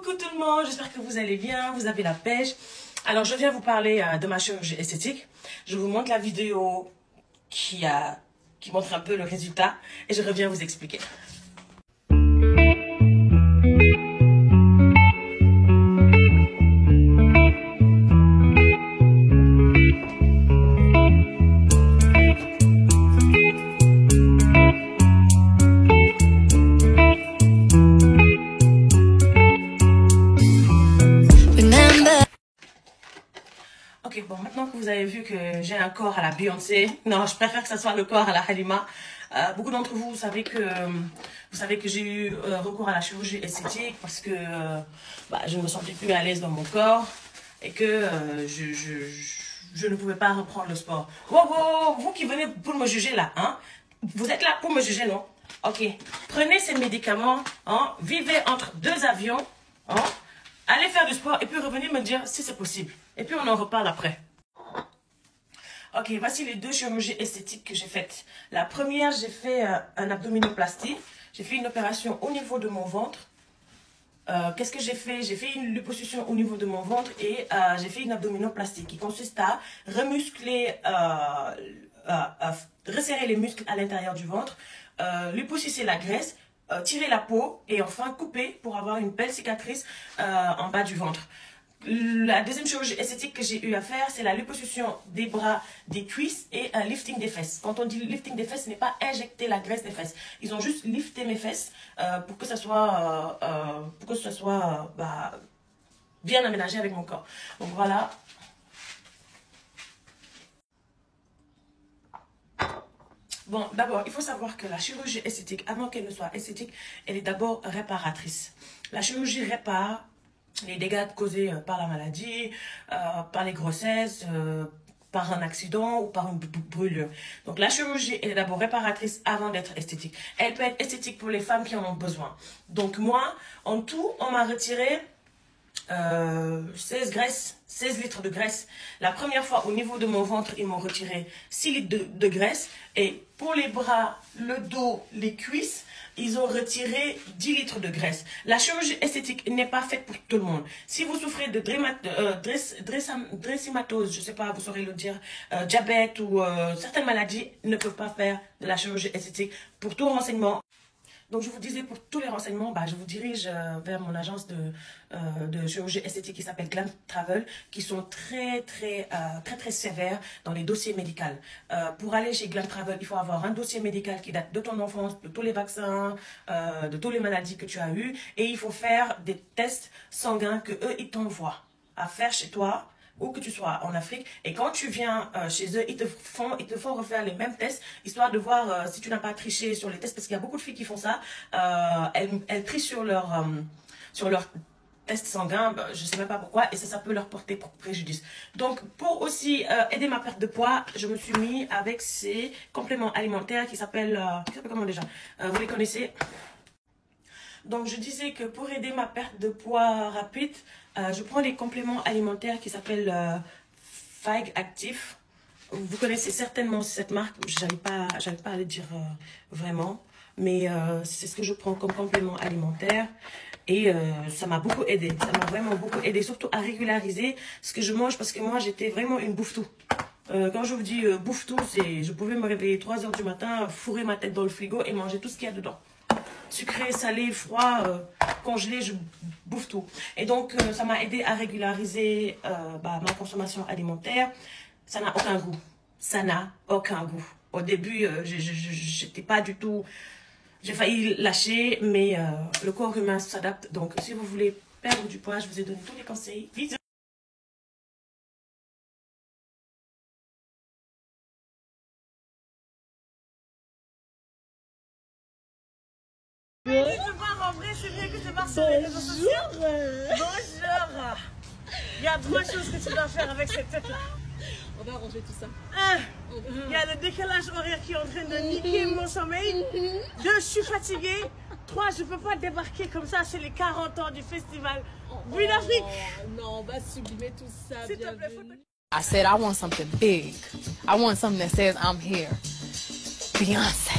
Coucou tout le monde, j'espère que vous allez bien, vous avez la pêche. Alors je viens vous parler de ma chirurgie esthétique. Je vous montre la vidéo qui montre un peu le résultat et je reviens vous expliquer. Ok, bon, maintenant que vous avez vu que j'ai un corps à la Beyoncé, non, je préfère que ça soit le corps à la Halima. Beaucoup d'entre vous, savez que j'ai eu recours à la chirurgie esthétique parce que je ne me sentais plus à l'aise dans mon corps et que je ne pouvais pas reprendre le sport. Wow, vous qui venez pour me juger là, hein? Vous êtes là pour me juger, non? Ok, prenez ces médicaments, hein? Vivez entre deux avions, hein? Allez faire du sport et puis revenez me dire si c'est possible. Et puis on en reparle après. Ok, voici les deux chirurgies esthétiques que j'ai faites. La première, j'ai fait un abdominoplastie. J'ai fait une opération au niveau de mon ventre. Qu'est-ce que j'ai fait? J'ai fait une liposuction au niveau de mon ventre et j'ai fait une abdominoplastie qui consiste à remuscler, resserrer les muscles à l'intérieur du ventre, liposucer la graisse, tirer la peau et enfin couper pour avoir une belle cicatrice en bas du ventre. La deuxième chirurgie esthétique que j'ai eu à faire, c'est la liposuction des bras, des cuisses et un lifting des fesses. Quand on dit lifting des fesses, ce n'est pas injecter la graisse des fesses. Ils ont juste lifté mes fesses pour que ça soit, bien aménagé avec mon corps. Donc voilà. Bon, d'abord, il faut savoir que la chirurgie esthétique, avant qu'elle ne soit esthétique, elle est d'abord réparatrice. La chirurgie répare les dégâts causés par la maladie, par les grossesses, par un accident ou par une brûlure. Donc la chirurgie est d'abord réparatrice avant d'être esthétique. Elle peut être esthétique pour les femmes qui en ont besoin. Donc moi, en tout, on m'a retiré 16 litres de graisse. La première fois, au niveau de mon ventre, ils m'ont retiré 6 litres de graisse. Et pour les bras, le dos, les cuisses, ils ont retiré 10 litres de graisse. La chirurgie esthétique n'est pas faite pour tout le monde. Si vous souffrez de dressimatose, je ne sais pas, vous saurez le dire, diabète ou certaines maladies, ne peuvent pas faire de la chirurgie esthétique. Pour tout renseignement, donc je vous disais, pour tous les renseignements, je vous dirige vers mon agence de chirurgie esthétique qui s'appelle Glam Travel, qui sont très sévères dans les dossiers médicaux. Pour aller chez Glam Travel, il faut avoir un dossier médical qui date de ton enfance, de tous les vaccins, de toutes les maladies que tu as eues, et il faut faire des tests sanguins que eux ils t'envoient à faire chez toi, où que tu sois en Afrique, et quand tu viens chez eux, ils te font refaire les mêmes tests, histoire de voir si tu n'as pas triché sur les tests, parce qu'il y a beaucoup de filles qui font ça, elles trichent sur leur test sanguin, je ne sais même pas pourquoi, et ça peut leur porter préjudice. Donc, pour aussi aider ma perte de poids, je me suis mis avec ces compléments alimentaires qui s'appellent comment déjà? Vous les connaissez? Donc, je disais que pour aider ma perte de poids rapide, je prends des compléments alimentaires qui s'appellent Fag Active. Vous connaissez certainement cette marque, j'arrive pas à le dire vraiment, mais c'est ce que je prends comme complément alimentaire. Et ça m'a beaucoup aidé, ça m'a vraiment beaucoup aidé, surtout à régulariser ce que je mange, parce que moi j'étais vraiment une bouffe-tout. Quand je vous dis bouffe-tout, c'est je pouvais me réveiller 3 h du matin, fourrer ma tête dans le frigo et manger tout ce qu'il y a dedans. Sucré, salé, froid, congelé, je bouffe tout. Et donc, ça m'a aidé à régulariser ma consommation alimentaire. Ça n'a aucun goût. Ça n'a aucun goût. Au début, j'étais pas du tout... J'ai failli lâcher, mais le corps humain s'adapte. Donc, si vous voulez perdre du poids, je vous ai donné tous les conseils. Bisous. En vrai, c'est bien que tu marches sur les réseaux sociaux. Bonjour. Il y a 3 choses que tu dois faire avec cette tête-là. On va arranger tout ça. Il y a le décalage horaire qui est en train de niquer mon sommeil. 2, je suis fatiguée. 3, je ne peux pas débarquer comme ça. C'est les 40 ans du festival Vue d'Afrique. Non, on va sublimer tout ça. S'il te plaît, I said I want something big. I want something that says I'm here. Beyonce.